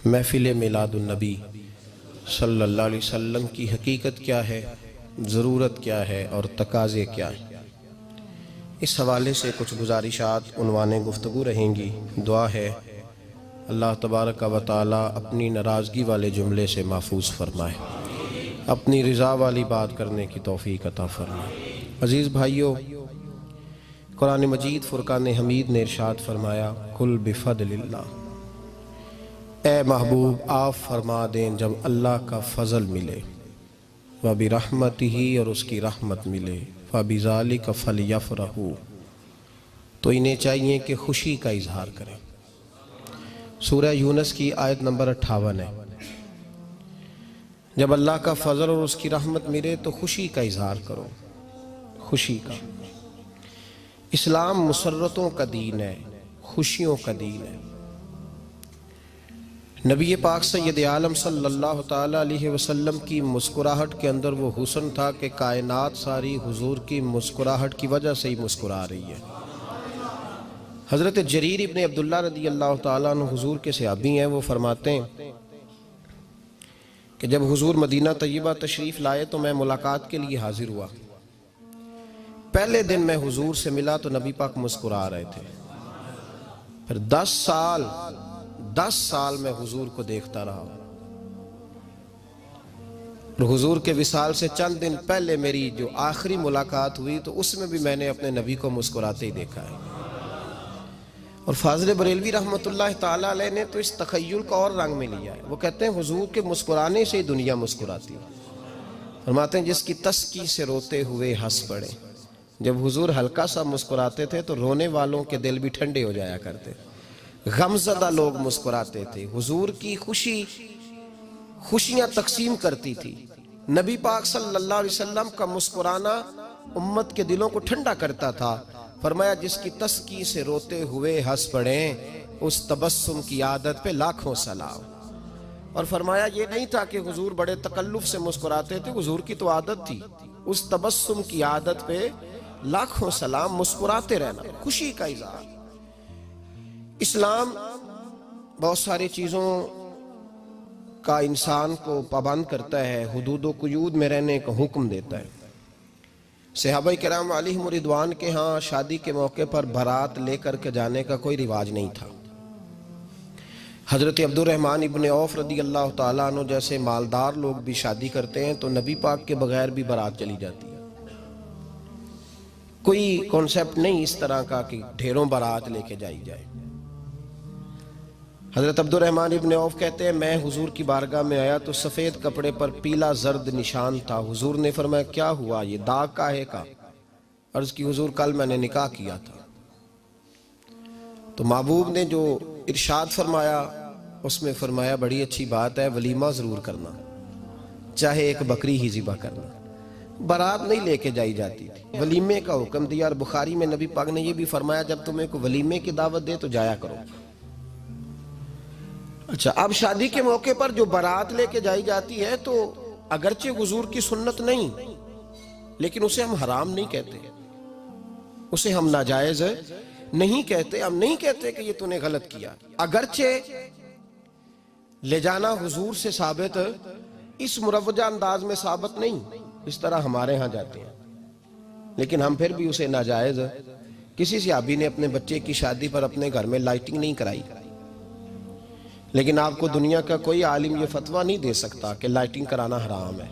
محفل میلاد النبی صلی اللہ علیہ وسلم کی حقیقت کیا ہے، ضرورت کیا ہے اور تقاضے کیا ہیں، اس حوالے سے کچھ گزارشات عنوان گفتگو رہیں گی۔ دعا ہے اللہ تبارک و تعالی اپنی ناراضگی والے جملے سے محفوظ فرمائے، اپنی رضا والی بات کرنے کی توفیق عطا فرمائے۔ عزیز بھائیو، قرآن مجید فرقان حمید نے ارشاد فرمایا قل بفضل اللہ، اے محبوب آپ فرما دیں جب اللہ کا فضل ملے، وَبِرَحْمَتِهِ اور اس کی رحمت ملے، فَبِذَلِكَ فَلْيَفْرَحُوا تو انہیں چاہیے کہ خوشی کا اظہار کریں۔ سورہ یونس کی آیت نمبر 58 ہے۔ جب اللہ کا فضل اور اس کی رحمت ملے تو خوشی کا اظہار کرو، خوشی کا۔ اسلام مسرتوں کا دین ہے، خوشیوں کا دین ہے۔ نبی پاک سید عالم صلی اللہ تعالی علیہ وسلم کی مسکراہٹ کے اندر وہ حسن تھا کہ کائنات ساری حضور کی مسکراہٹ کی وجہ سے ہی مسکرا رہی ہے۔ حضرت جریر ابن عبداللہ رضی اللہ تعالیٰ عنہ حضور کے صحابی ہیں، وہ فرماتے ہیں کہ جب حضور مدینہ طیبہ تشریف لائے تو میں ملاقات کے لیے حاضر ہوا۔ پہلے دن میں حضور سے ملا تو نبی پاک مسکرا رہے تھے۔ پھر 10 سال میں حضور کو دیکھتا رہا، اور حضور کے وصال سے چند دن پہلے میری جو آخری ملاقات ہوئی تو اس میں بھی میں نے اپنے نبی کو مسکراتے ہی دیکھا ہے۔ اور فاضل بریلوی رحمۃ اللہ تعالی علیہ نے تو اس تخیل کا اور رنگ میں لیا ہے۔ وہ کہتے ہیں حضور کے مسکرانے سے ہی دنیا مسکراتی ہے۔ فرماتے ہیں جس کی تسکی سے روتے ہوئے ہنس پڑے۔ جب حضور ہلکا سا مسکراتے تھے تو رونے والوں کے دل بھی ٹھنڈے ہو جایا کرتے، غمزدہ لوگ مسکراتے تھے۔ حضور کی خوشیاں تقسیم کرتی تھی۔ نبی پاک صلی اللہ علیہ وسلم کا مسکرانا امت کے دلوں کو ٹھنڈا کرتا تھا۔ فرمایا جس کی تسکی سے روتے ہوئے ہنس پڑیں اس تبسم کی عادت پہ لاکھوں سلام۔ اور فرمایا یہ نہیں تھا کہ حضور بڑے تکلف سے مسکراتے تھے، حضور کی تو عادت تھی، اس تبسم کی عادت پہ لاکھوں سلام، مسکراتے رہنا، خوشی کا اظہار۔ اسلام بہت ساری چیزوں کا انسان کو پابند کرتا ہے، حدود و قیود میں رہنے کا حکم دیتا ہے۔ صحابہ کرام علیہم رضوان کے ہاں شادی کے موقع پر بارات لے کر کے جانے کا کوئی رواج نہیں تھا۔ حضرت عبد الرحمن ابن عوف رضی اللہ تعالیٰ عنہ جیسے مالدار لوگ بھی شادی کرتے ہیں تو نبی پاک کے بغیر بھی بارات چلی جاتی ہے۔ کوئی کانسیپٹ نہیں اس طرح کا کہ ڈھیروں بارات لے کے جائی جائے۔ حضرت عبد الرحمن ابن عوف کہتے ہیں میں حضور کی بارگاہ میں آیا تو سفید کپڑے پر پیلا زرد نشان تھا۔ حضور نے فرمایا کیا ہوا، یہ داغ کاہے کا؟ عرض کی حضور کل میں نے نکاح کیا تھا۔ تو محبوب نے جو ارشاد فرمایا اس میں فرمایا بڑی اچھی بات ہے، ولیمہ ضرور کرنا، چاہے ایک بکری ہی ذبح کرنا۔ بارات نہیں لے کے جائی جاتی تھی، ولیمے کا حکم دیا۔ اور بخاری میں نبی پاک نے یہ بھی فرمایا جب تمہیں کوئی ولیمے کی دعوت دے تو جایا کرو۔ اچھا، اب شادی کے موقع پر جو بارات لے کے جائی جاتی ہے تو اگرچہ حضور کی سنت نہیں، لیکن اسے ہم حرام نہیں کہتے، اسے ہم ناجائز نہیں کہتے۔ ہم نہیں کہتے کہ یہ تو نے غلط کیا، اگرچہ لے جانا حضور سے ثابت اس مروجہ انداز میں ثابت نہیں، اس طرح ہمارے ہاں جاتے ہیں، لیکن ہم پھر بھی اسے ناجائز۔ کسی صحابی نے اپنے بچے کی شادی پر اپنے گھر میں لائٹنگ نہیں کرائی، لیکن آپ کو دنیا کا کوئی عالم یہ فتویٰ نہیں دے سکتا کہ لائٹنگ کرانا حرام ہے۔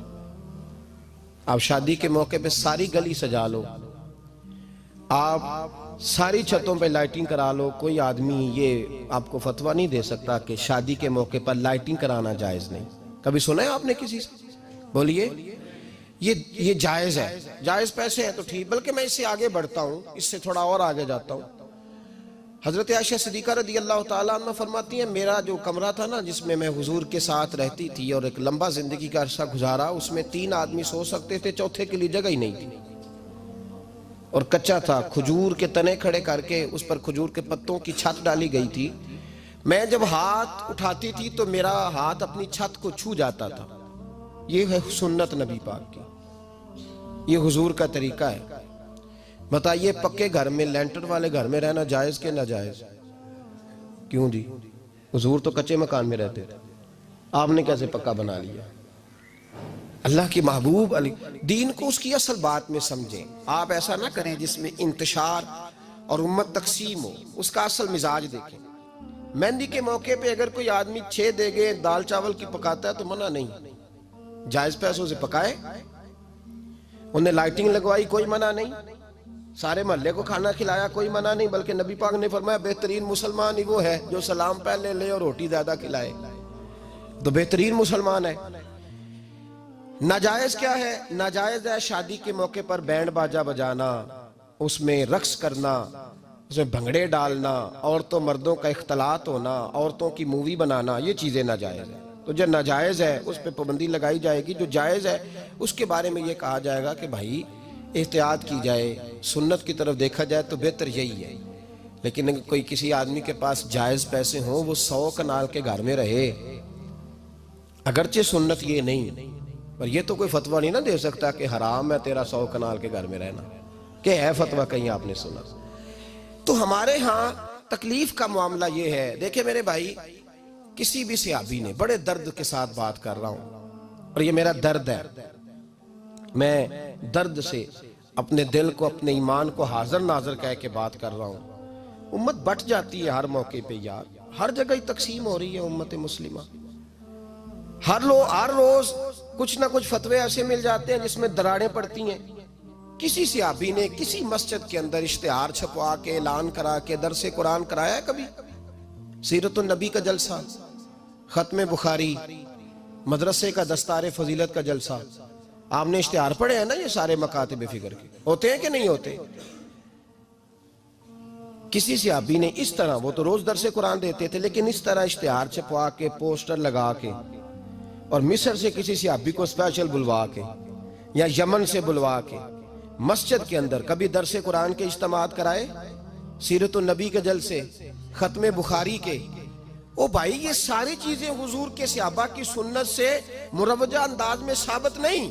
آپ شادی کے موقع پہ ساری گلی سجا لو، آپ ساری چھتوں پہ لائٹنگ کرا لو، کوئی آدمی یہ آپ کو فتویٰ نہیں دے سکتا کہ شادی کے موقع پر لائٹنگ کرانا جائز نہیں۔ کبھی سنا ہے آپ نے کسی سے؟ بولیے یہ جائز ہے، جائز پیسے ہیں تو ٹھیک۔ بلکہ میں اس سے آگے بڑھتا ہوں، اس سے تھوڑا اور آگے جاتا ہوں۔ حضرت عائشہ صدیقہ رضی اللہ تعالیٰ عنہ فرماتی ہیں میرا جو کمرہ تھا نا جس میں میں حضور کے ساتھ رہتی تھی اور ایک لمبا زندگی کا عرصہ گزارا، اس میں 3 آدمی سو سکتے تھے، چوتھے کے لیے جگہ ہی نہیں تھی، اور کچا تھا۔ کھجور کے تنے کھڑے کر کے اس پر کھجور کے پتوں کی چھت ڈالی گئی تھی۔ میں جب ہاتھ اٹھاتی تھی تو میرا ہاتھ اپنی چھت کو چھو جاتا تھا۔ یہ ہے سنت نبی پاک کی۔ یہ حضور کا طریقہ ہے. بتائیے پکے گھر میں لینٹر والے گھر میں رہنا جائز کہ ناجائز؟ کیوں جی؟ حضور تو کچے مکان میں رہتے تھے، آپ نے کیسے پکا بنا لیا؟ اللہ کی محبوب علی دین کو اس کی اصل بات میں سمجھیں. آپ ایسا نہ کریں جس میں انتشار اور امت تقسیم ہو. اس کا اصل مزاج دیکھیں. مہندی کے موقع پہ اگر کوئی آدمی 6 دیگیں دال چاول کی پکاتا ہے تو منع نہیں، جائز پیسوں سے پکائے. انہیں لائٹنگ لگوائی، کوئی منع نہیں. سارے محلے کو کھانا کھلایا، کوئی منع نہیں. بلکہ نبی پاک نے فرمایا بہترین مسلمان ہی وہ ہے جو سلام پہلے لے اور روٹی زیادہ کھلائے، تو بہترین مسلمان ہے. ناجائز کیا ہے؟ ناجائز ہے شادی کے موقع پر بینڈ باجا بجانا، اس میں رقص کرنا، اس میں بھنگڑے ڈالنا، عورتوں مردوں کا اختلاط ہونا، عورتوں کی مووی بنانا، یہ چیزیں ناجائز ہیں. تو جو ناجائز ہے اس پہ پابندی لگائی جائے گی. جو جائز ہے اس کے بارے میں یہ کہا جائے گا کہ بھائی احتیاط کی جائے، سنت کی طرف دیکھا جائے تو بہتر یہی ہے. لیکن اگر کوئی کسی آدمی کے پاس جائز پیسے ہوں، وہ 100 کنال کے گھر میں رہے، اگرچہ سنت یہ نہیں، اور یہ تو کوئی فتویٰ نہیں نہ دے سکتا کہ حرام ہے تیرا 100 کنال کے گھر میں رہنا، کہ ہے فتویٰ کہیں آپ نے سنا. تو ہمارے ہاں تکلیف کا معاملہ یہ ہے. دیکھیں میرے بھائی، کسی بھی صحابی نے، بڑے درد کے ساتھ بات کر رہا ہوں اور یہ میرا درد ہے، میں درد سے اپنے دل کو، اپنے ایمان کو حاضر ناظر کہہ کے بات کر رہا ہوں. امت بٹ جاتی ہے ہر موقع پہ یار، ہر جگہ ہی تقسیم ہو رہی ہے امت مسلمہ. ہر روز کچھ نہ کچھ فتوے ایسے مل جاتے ہیں جس میں دراڑیں پڑتی ہیں. کسی صحابی نے کسی مسجد کے اندر اشتہار چھپوا کے، اعلان کرا کے درس قرآن کرایا ہے کبھی؟ سیرت النبی کا جلسہ، ختم بخاری، مدرسے کا دستار فضیلت کا جلسہ، آپ نے اشتہار پڑھے ہیں نا یہ سارے مکاتب فکر کے؟ ہوتے ہیں کہ نہیں ہوتے؟ کسی صحابی نے اس طرح، وہ تو روز درس قرآن دیتے تھے، لیکن اس طرح اشتہار چھپوا کے، پوسٹر لگا کے، اور مصر سے کسی صحابی کو اسپیشل بلوا کے یا یمن سے بلوا کے مسجد کے اندر کبھی درس قرآن کے اجتماعات کرائے، سیرت النبی کے جلسے، ختم بخاری کے؟ او بھائی یہ ساری چیزیں حضور کے صحابہ کی سنت سے مروجہ انداز میں ثابت نہیں.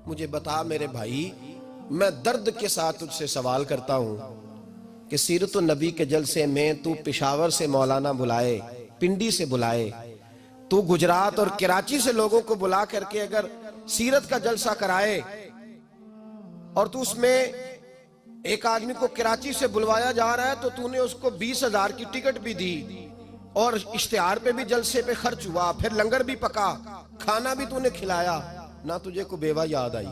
مجھے بتا میرے بھائی، میں درد کے ساتھ تجھ سے سوال کرتا ہوں کہ سیرت النبی کے جلسے میں تو پشاور سے مولانا بلائے، پنڈی سے بلائے، تو گجرات اور کراچی سے لوگوں کو بلا کر کے اگر سیرت کا جلسہ کرائے، اور تو اس میں ایک آدمی کو کراچی سے بلوایا جا رہا ہے تو تو نے اس کو 20,000 کی ٹکٹ بھی دی، اور اشتہار پہ بھی جلسے پہ خرچ ہوا، پھر لنگر بھی پکا، کھانا بھی تو نے کھلایا، نہ تجھے کوئی بیوہ یاد آئی،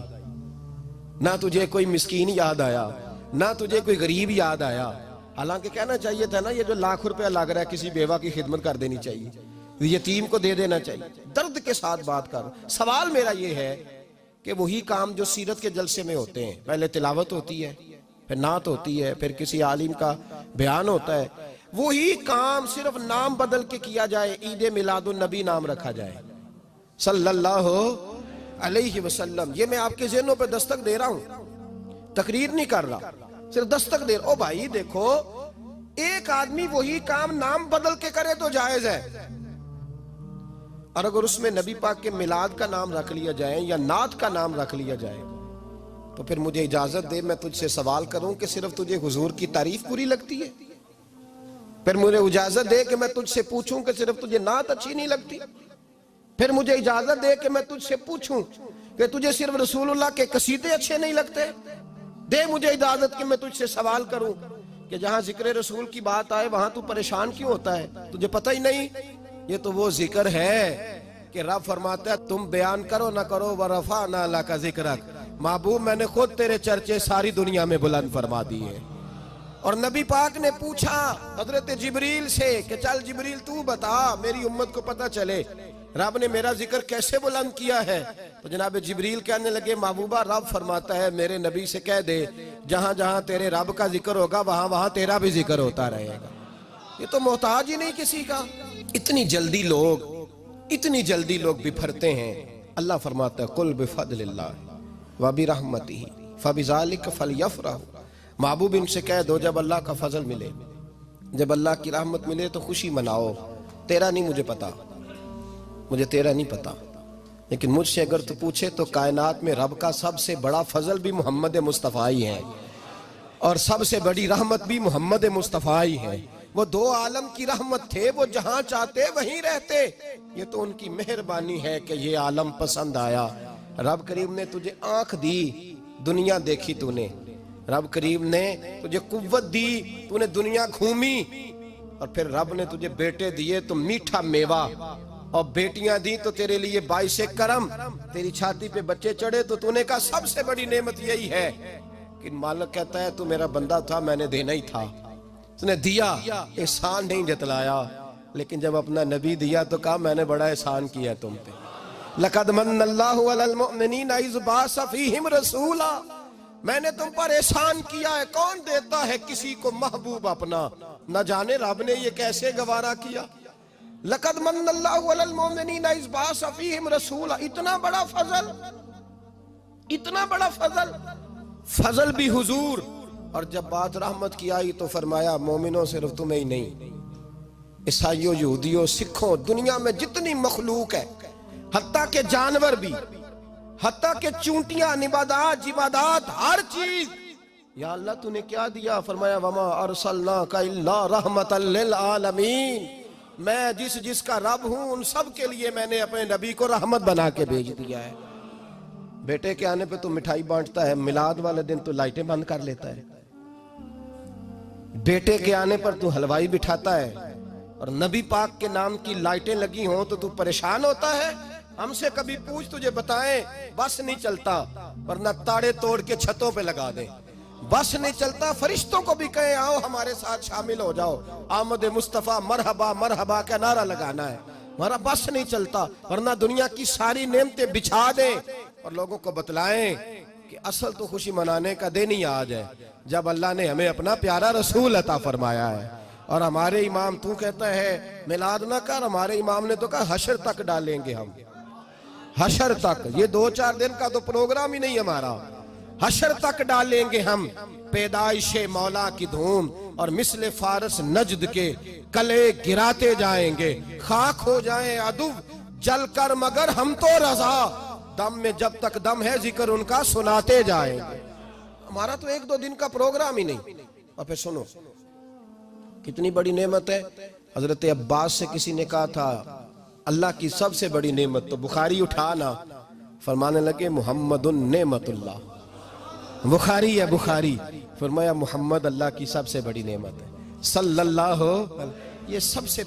نہ تجھے کوئی مسکین یاد آیا، نہ تجھے کوئی غریب یاد آیا. حالانکہ کہنا چاہیے تھا نا یہ جو ₹1,00,000 لگ رہا ہے کسی بیوہ کی خدمت کر دینی چاہیے، یتیم کو دے دینا چاہیے. درد کے ساتھ بات کر. سوال میرا یہ ہے کہ وہی کام جو سیرت کے جلسے میں ہوتے ہیں، پہلے تلاوت ہوتی ہے، پھر نعت ہوتی ہے، پھر کسی عالم کا بیان ہوتا ہے، وہی کام صرف نام بدل کے کیا جائے، عید میلاد النبی نام رکھا جائے صلی اللہ علیہ وسلم. یہ میں آپ کے ذہنوں پہ دستک دے رہا ہوں، تقریر نہیں کر رہا، صرف دستک دے رہا. او بھائی دیکھو، ایک آدمی وہی کام نام بدل کے کرے تو جائز ہے، اور اگر اس میں نبی پاک کے میلاد کا نام رکھ لیا جائے یا نعت کا نام رکھ لیا جائے تو پھر مجھے اجازت دے میں تجھ سے سوال کروں کہ صرف تجھے حضور کی تعریف پوری لگتی ہے؟ پھر مجھے اجازت دے کہ میں تجھ سے پوچھوں کہ صرف تجھے نعت اچھی نہیں لگتی؟ پھر مجھے اجازت دے کہ میں تجھ سے پوچھوں کہ تجھے صرف رسول اللہ کے قصیدے اچھے نہیں لگتے؟ دے مجھے اجازت کہ میں تجھ سے سوال کروں کہ جہاں ذکر رسول کی بات آئے وہاں تو پریشان کیوں ہوتا ہے؟ تجھے پتہ ہی نہیں یہ تو وہ ذکر ہے کہ رب فرماتا ہے تم بیان کرو نہ کرو وَرَفَعْنَا لَكَ ذِكْرَكَ، محبوب میں نے خود تیرے چرچے ساری دنیا میں بلند فرما دیے. اور نبی پاک نے پوچھا حضرت جبریل سے کہ چل جبریل تو بتا میری امت کو پتہ چلے رب نے میرا ذکر کیسے بلند کیا ہے. تو جناب جبریل کہنے لگے محبوبہ رب فرماتا ہے میرے نبی سے کہہ دے جہاں جہاں تیرے رب کا ذکر ہوگا وہاں وہاں تیرا بھی ذکر ہوتا رہے گا. یہ تو محتاج ہی نہیں کسی کا. اتنی جلدی لوگ بپھرتے ہیں. اللہ فرماتا ہے قل بفضل اللہ وبرحمتہ فبذلک فلیفرحوا. محبوب ان سے کہہ دو جب اللہ کا فضل ملے، جب اللہ کی رحمت ملے تو خوشی مناؤ. تیرا نہیں مجھے پتا، مجھے تیرا نہیں پتا، لیکن مجھ سے اگر تو پوچھے تو کائنات میں رب کا سب سے بڑا فضل بھی محمد مصطفیٰ ہی ہے، اور سب سے بڑی رحمت بھی محمد مصطفیٰ ہی ہے۔ وہ دو عالم کی رحمت تھے، وہ جہاں چاہتے وہیں رہتے، یہ تو ان کی مہربانی ہے کہ یہ عالم پسند آیا۔ رب کریم نے تجھے آنکھ دی، دنیا دیکھی تو نے، رب کریم نے تجھے قوت دی، تو نے دنیا گھومی، اور پھر رب نے تجھے بیٹے دیے تو میٹھا میوہ، اور بیٹیاں دی تو تیرے لیے باعث کرم، تیری چھاتی پہ بچے چڑھے تو نے کہا سب سے بڑی نعمت یہی ہے۔ کہ مالک کہتا ہے تو میرا بندہ تھا، میں نے دینا ہی تھا، تو نے دیا، احسان نہیں جتلایا، لیکن جب اپنا نبی دیا تو کہا میں نے بڑا احسان کیا تم پہ۔ لَقَدْ مَنَّ اللَّهُ عَلَى الْمُؤْمِنِينَ إِذْ بَعَثَ فِيهِمْ رَسُولًا، میں نے تم پر احسان کیا ہے۔ کون دیتا ہے کسی کو محبوب اپنا؟ نہ جانے رب نے یہ کیسے گوارا کیا۔ لَقَدْ مَنَّ اللَّهُ عَلَى الْمُؤْمِنِينَ إِذْ بَعَثَ فِيهِمْ رَسُولًا، اتنا بڑا فضل، اتنا بڑا فضل، فضل بھی حضور۔ اور جب بات رحمت کی آئی تو فرمایا مومنوں صرف تمہیں ہی نہیں، عیسائیوں، یہودیوں، سکھوں، دنیا میں جتنی مخلوق ہے، حتیٰ کہ جانور بھی، حتیٰ کہ چونٹیاں، نباتات، جمادات، ہر چیز، یا اللہ تو نے کیا دیا؟ فرمایا وما ارسلناک الا رحمتا للعالمین، میں جس کا رب ہوں ان سب کے لیے میں نے اپنے نبی کو رحمت بنا کے بھیج دیا ہے۔ بیٹے کے آنے پہ تو مٹھائی بانٹتا ہے، میلاد والے دن تو لائٹیں بند کر لیتا ہے، بیٹے کے آنے پر تو حلوائی بٹھاتا ہے، اور نبی پاک کے نام کی لائٹیں لگی ہوں تو پریشان ہوتا ہے۔ ہم سے کبھی پوچھ تجھے بتائیں، بس نہیں چلتا، ورنہ تاڑے توڑ کے چھتوں پہ لگا دیں۔ بس نہیں چلتا، فرشتوں کو بھی کہیں آؤ ہمارے ساتھ شامل ہو جاؤ، آمد مصطفیٰ مرحبا مرحبا کا نعرہ لگانا ہے، ہمارا بس نہیں چلتا، ورنہ دنیا کی ساری نعمتیں بچھا دیں اور لوگوں کو بتلائیں کہ اصل تو خوشی منانے کا دن ہی آج ہے، جب اللہ نے ہمیں اپنا پیارا رسول عطا فرمایا ہے۔ اور ہمارے امام، تو کہتا ہے میلاد نہ کر، ہمارے امام نے تو کہا حشر تک ڈالیں گے ہم، حشر تک، یہ 2-4 دن کا تو پروگرام ہی نہیں ہمارا، حشر تک ڈالیں گے ہم پیدائش مولا کی دھوم، اور مثل فارس نجد کے کلے گراتے جائیں گے، خاک ہو جائیں عدو جل کر مگر ہم تو رضا، دم میں جب تک دم ہے ذکر ان کا سناتے جائیں گے۔ ہمارا تو 1-2 دن کا پروگرام ہی نہیں۔ اور پھر سنو کتنی بڑی نعمت ہے۔ حضرت عباس سے کسی نے کہا تھا اللہ کی سب سے بڑی نعمت، تو بخاری اٹھانا، فرمانے لگے محمد نعمت اللہ، بخاری ہے بخاری، فرمایا محمد اللہ کی سب سے بڑی نعمت ہے، صلی اللہ، یہ سب سے